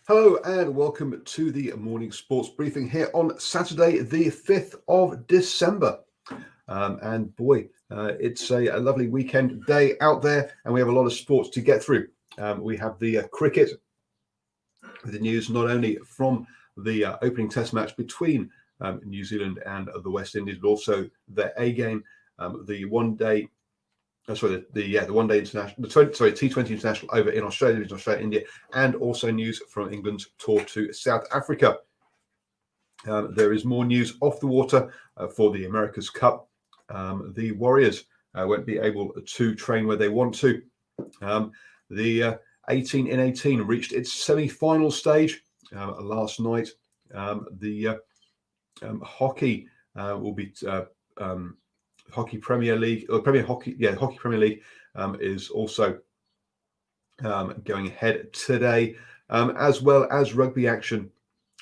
Hello and welcome to the morning sports briefing here on Saturday, the 5th of December. And boy, it's a lovely weekend day out there, and we have a lot of sports to get through. We have the cricket, the news not only from the opening test match between New Zealand and the West Indies, but also their A game, the one day. The one day international, T20 international over in Australia, India, and also news from England's tour to South Africa. There is more news off the water for the America's Cup. The Warriors won't be able to train where they want to. The 18 in 18 reached its semi-final stage last night. The hockey will be. Hockey Premier League, or Hockey Premier League is also going ahead today, as well as rugby action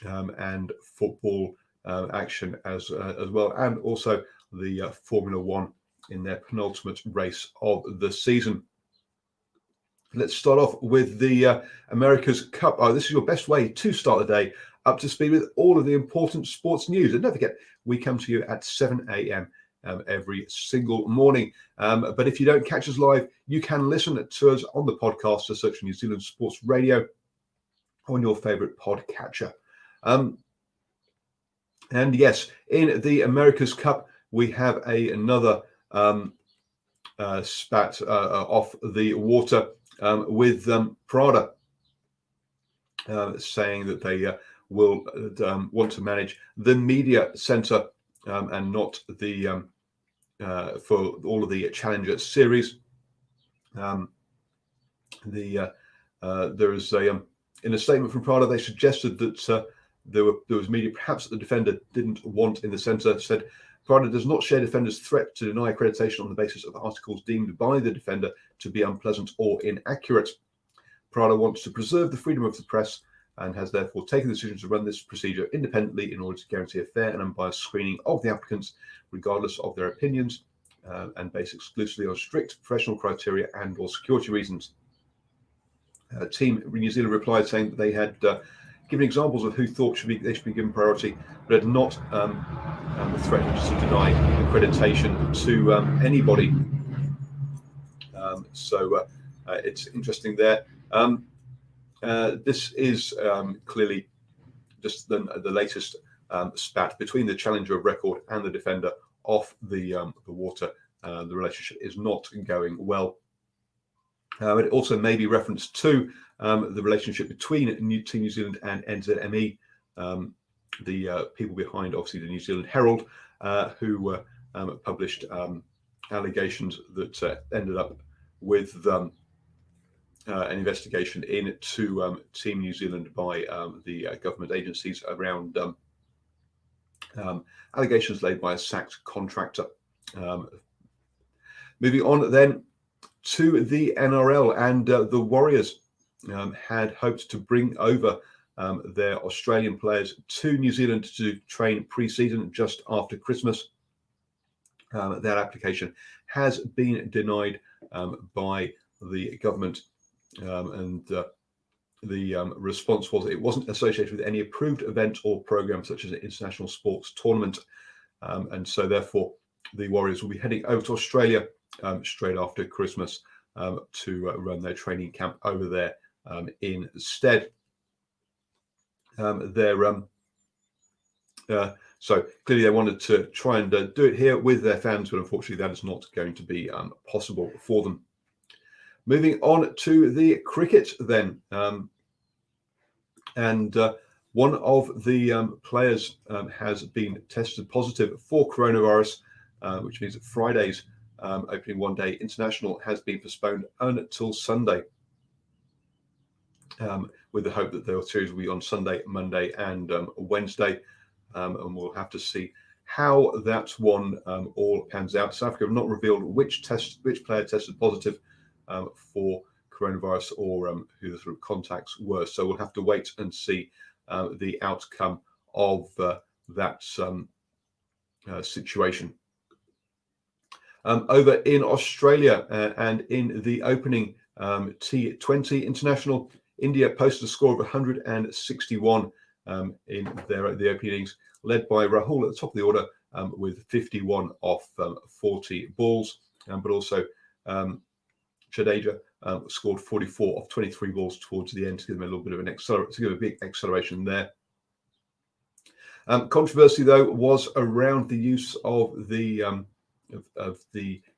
and football action as well, and also the Formula One in their penultimate race of the season. Let's start off with the America's Cup. This is your best way to start the day up to speed with all of the important sports news. And don't forget, we come to you at 7 a.m. Every single morning. But if you don't catch us live, you can listen to us on the podcast. So search New Zealand Sports Radio on your favourite podcatcher. And yes, in the America's Cup, we have another spat off the water with Prada saying that they will want to manage the media centre and not the for all of the Challenger series. There is in a statement from Prada, they suggested that there was media perhaps that the defender didn't want in the centre. Said Prada does not share defender's threat to deny accreditation on the basis of articles deemed by the defender to be unpleasant or inaccurate. Prada wants to preserve the freedom of the press and has therefore taken the decision to run this procedure independently in order to guarantee a fair and unbiased screening of the applicants, regardless of their opinions, and based exclusively on strict professional criteria and or security reasons. Team New Zealand replied saying that they had given examples of who thought they should be given priority, but had not threatened to deny accreditation to anybody. So it's interesting there. This is clearly just the latest spat between the challenger of record and the defender off the water. The relationship is not going well. It also may be reference to the relationship between Team New Zealand and NZME, the people behind, obviously, the New Zealand Herald, who published allegations that ended up with an investigation into Team New Zealand by the government agencies around allegations laid by a sacked contractor. Moving on then to the NRL, and the Warriors had hoped to bring over their Australian players to New Zealand to train pre-season just after Christmas. That application has been denied by the government. And the response was it wasn't associated with any approved event or program such as an international sports tournament. And so therefore the Warriors will be heading over to Australia straight after Christmas to run their training camp over there instead. So clearly they wanted to try and do it here with their fans, but unfortunately that is not going to be possible for them. Moving on to the cricket then. And one of the players has been tested positive for coronavirus, which means that Friday's opening one-day international has been postponed until Sunday, with the hope that the series will be on Sunday, Monday and Wednesday. And we'll have to see how that one all pans out. South Africa have not revealed which player tested positive for coronavirus or who the sort of contacts were. So we'll have to wait and see the outcome of that situation. Over in Australia and in the opening T20 international, India posted a score of 161 in the opening innings, led by Rahul at the top of the order with 51 off 40 balls, but also Jadeja scored 44 off 23 balls towards the end to give them a little bit of a big acceleration there. Controversy though was around the use of the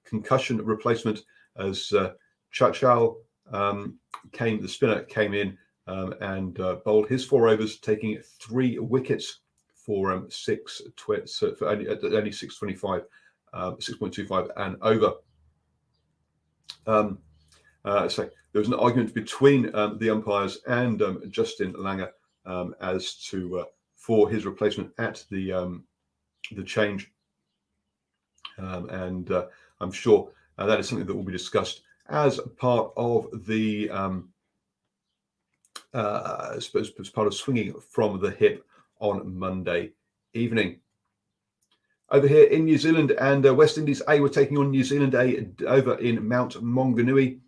concussion replacement as Chachal the spinner came in and bowled his 4 overs, taking 3 wickets for only 6.25 and over. So there was an argument between the umpires and Justin Langer as to for his replacement at the change, and I'm sure that is something that will be discussed as part of the as part of swinging from the hip on Monday evening. Over here in New Zealand, and West Indies A were taking on New Zealand A over in Mount Maunganui,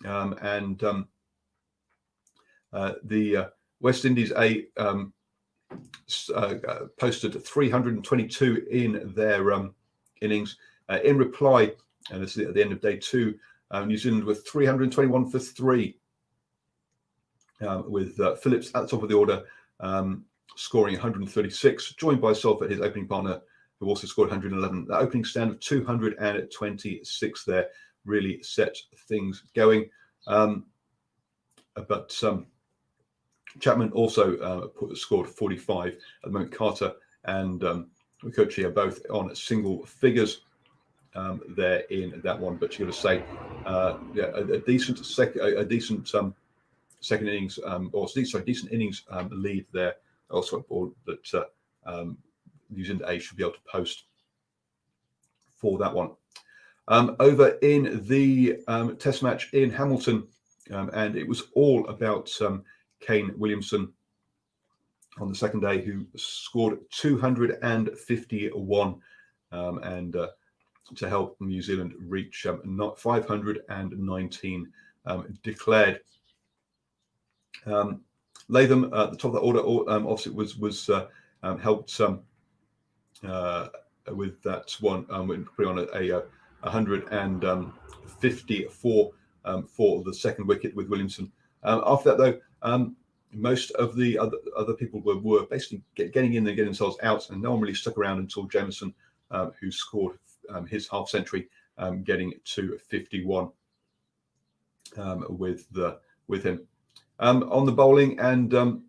and the West Indies A posted 322 in their innings. In reply, and this is at the end of day 2, New Zealand with 321 for 3, with Phillips at the top of the order, scoring 136, joined by Salford, his opening partner, who also scored 111. The opening stand of 226 there really set things going. But Chapman also scored 45 at the moment. Carter and Mukherjee are both on single figures there in that one. But you got to say, a decent second innings, decent innings lead there. Also, that New Zealand A should be able to post for that one. Over in the Test match in Hamilton, and it was all about Kane Williamson on the second day, who scored 251 and to help New Zealand reach 519 declared. Latham at the top of the order, obviously was helped with that one, putting on a 154 for the second wicket with Williamson. After that, though, most of the other people were basically getting in there, getting themselves out, and no one really stuck around until Jameson, who scored his half century, getting to 51 with him. On the bowling, and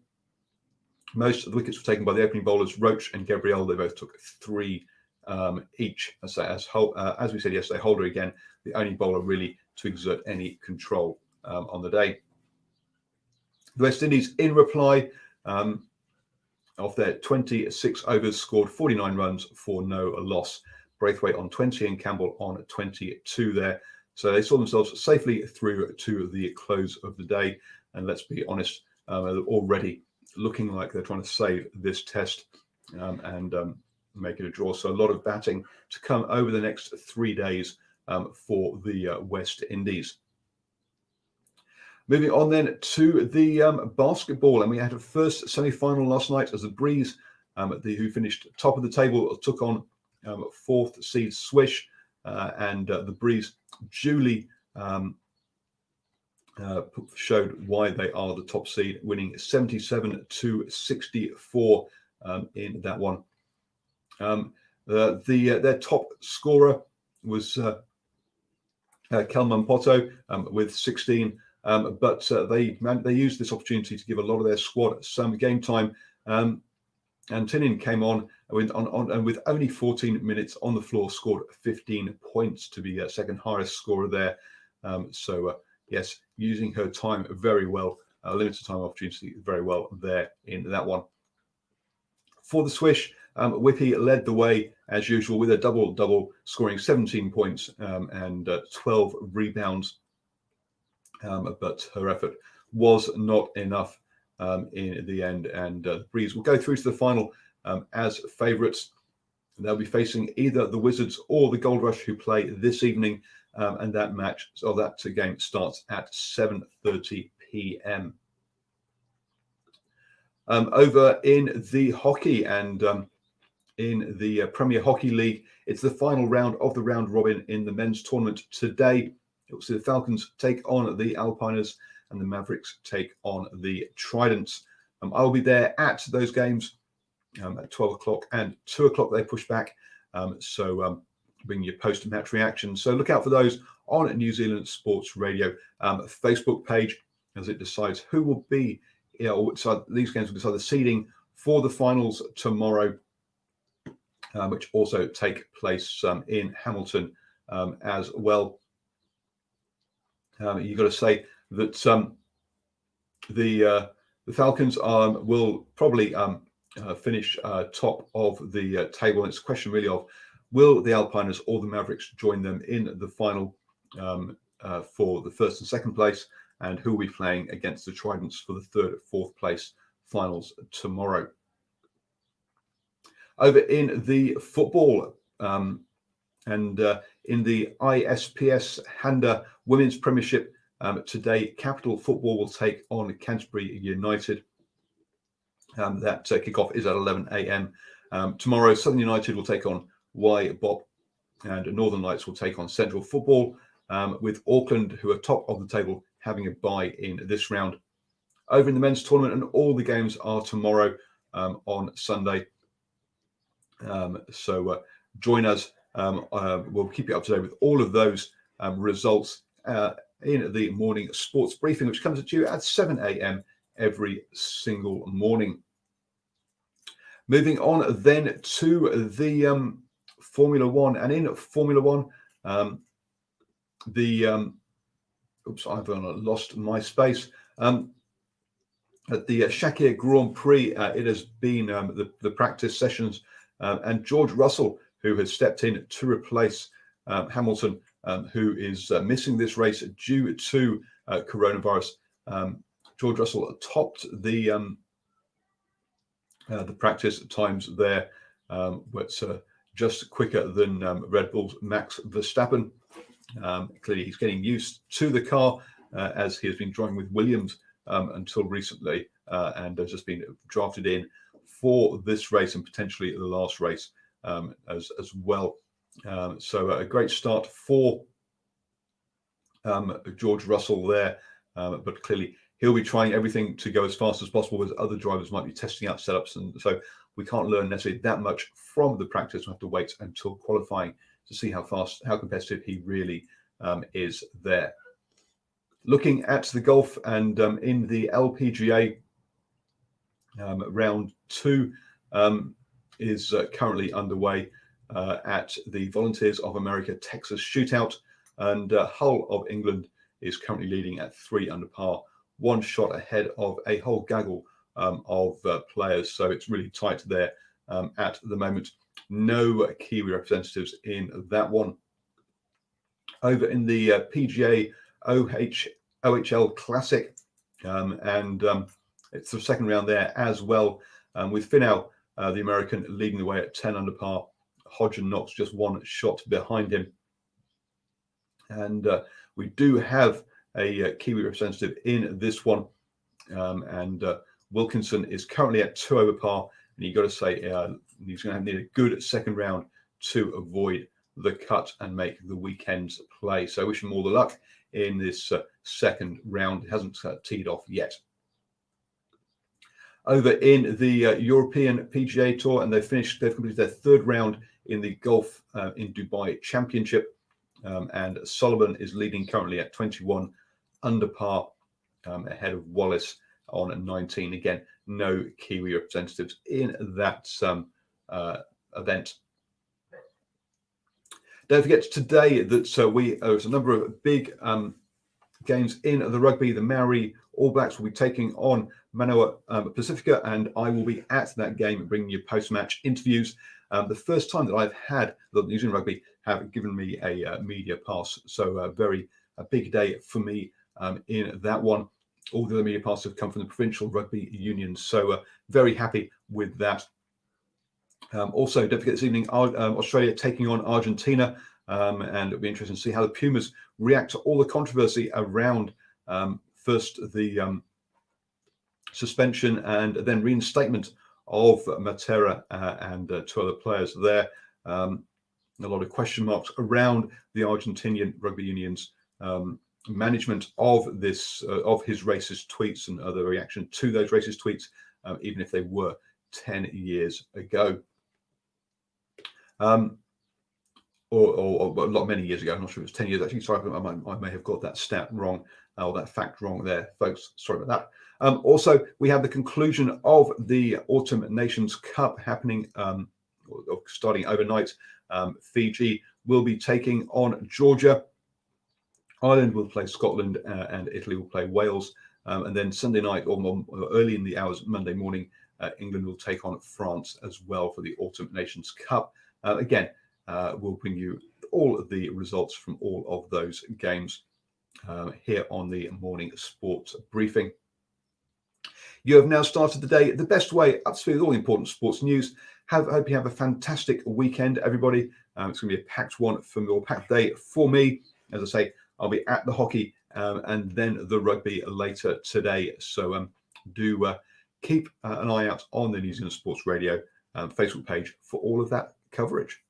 most of the wickets were taken by the opening bowlers, Roach and Gabriel. They both took 3 each. As we said yesterday, Holder again, the only bowler really to exert any control on the day. The West Indies, in reply, of their 26 overs, scored 49 runs for no loss. Braithwaite on 20 and Campbell on 22 there. So they saw themselves safely through to the close of the day. And let's be honest, already looking like they're trying to save this test and make it a draw. So a lot of batting to come over the next 3 days for the West Indies. Moving on then to the basketball, and we had a first semi-final last night as the Breeze, who finished top of the table, took on 4th seed Swish, and the Breeze duly showed why they are the top seed, winning 77-64 in that one. Their top scorer was Kelman Poto with 16. But they used this opportunity to give a lot of their squad some game time. And Tinin came on with only 14 minutes on the floor, scored 15 points to be second highest scorer there. Yes, using her time very well, limited time opportunity very well there in that one. For the Swish, Whippy led the way as usual with a double, scoring 17 points and 12 rebounds. But her effort was not enough in the end, and the Breeze will go through to the final as favourites. They'll be facing either the Wizards or the Gold Rush, who play this evening, and that game starts at 7:30 p.m. Over in the hockey and in the Premier Hockey League, it's the final round of the round robin in the men's tournament today. You'll see the Falcons take on the Alpiners and the Mavericks take on the Tridents. I'll be there at those games at 12 o'clock and 2 o'clock. They push back. So bring your post-match reaction. So look out for those on New Zealand Sports Radio Facebook page as it decides who will be, these games will decide the seeding for the finals tomorrow, which also take place in Hamilton as well. You've got to say that the Falcons will probably finish top of the table. And it's a question really of will the Alpiners or the Mavericks join them in the final for the first and second place, and who will be playing against the Tridents for the third and fourth place finals tomorrow. Over in the football and in the ISPS Handa Women's Premiership today, Capital Football will take on Canterbury United. That kickoff is at 11 a.m. Tomorrow, Southern United will take on Y-Bob, and Northern Lights will take on Central Football, with Auckland, who are top of the table, having a bye in this round. Over in the men's tournament, and all the games are tomorrow on Sunday. So join us. We'll keep you up to date with all of those results in the morning sports briefing, which comes at you at 7 a.m. every single morning. Moving on then to the Formula One, and in Formula One, I've lost my space. At the Shakir Grand Prix, it has been the practice sessions, and George Russell, who has stepped in to replace Hamilton, who is missing this race due to coronavirus. George Russell topped the practice times there, but just quicker than Red Bull's Max Verstappen. Clearly, he's getting used to the car as he has been driving with Williams until recently, and has just been drafted in for this race and potentially the last race as well. So a great start for George Russell there, but clearly he'll be trying everything to go as fast as possible, as other drivers might be testing out setups, and so we can't learn necessarily that much from the practice. We have to wait until qualifying to see how competitive he really is there. Looking at the golf, and in the LPGA, round 2 is currently underway at the Volunteers of America Texas Shootout, and Hull of England is currently leading at 3 under par, one shot ahead of a whole gaggle of players. So it's really tight there at the moment. No Kiwi representatives in that one. Over in the PGA OHL Classic, and it's the second round there as well, with Finau, the American, leading the way at 10 under par. Hodge and Knox just one shot behind him. And we do have a Kiwi representative in this one, and Wilkinson is currently at 2 over par, and you've got to say he's going to need a good second round to avoid the cut and make the weekend's play. So I wish him all the luck in this second round. It hasn't teed off yet. Over in the European PGA Tour, and they've completed their third round in the Golf in Dubai Championship, and Sullivan is leading currently at 21 under par, ahead of Wallace on 19. Again, no Kiwi representatives in that event. Don't forget today that there's a number of big games in the rugby. The Maori All Blacks will be taking on Manoa Pacifica, and I will be at that game bringing you post-match interviews. The first time that I've had the New Zealand Rugby have given me a media pass, so a big day for me in that one. All the other media passes have come from the provincial rugby unions, so very happy with that. Also, don't forget this evening, Australia taking on Argentina, and it'll be interesting to see how the Pumas react to all the controversy around first the suspension and then reinstatement of Matera and 2 other players there. A lot of question marks around the Argentinian rugby union's management of this, of his racist tweets and other reaction to those racist tweets, even if they were 10 years ago. Or many years ago. I'm not sure if it was 10 years actually. Sorry, I may have got that stat wrong or that fact wrong there, folks. Sorry about that. Also, we have the conclusion of the Autumn Nations Cup happening, starting overnight. Fiji will be taking on Georgia. Ireland will play Scotland, and Italy will play Wales. And then Sunday night, or early in the hours, Monday morning, England will take on France as well for the Autumn Nations Cup. Again, we'll bring you all of the results from all of those games here on the morning sports briefing. You have now started the day the best way, up to speed with all the important sports news. Hope you have a fantastic weekend, everybody. It's going to be a packed one for me, or packed day for me. As I say, I'll be at the hockey and then the rugby later today. So do keep an eye out on the New Zealand Sports Radio Facebook page for all of that coverage.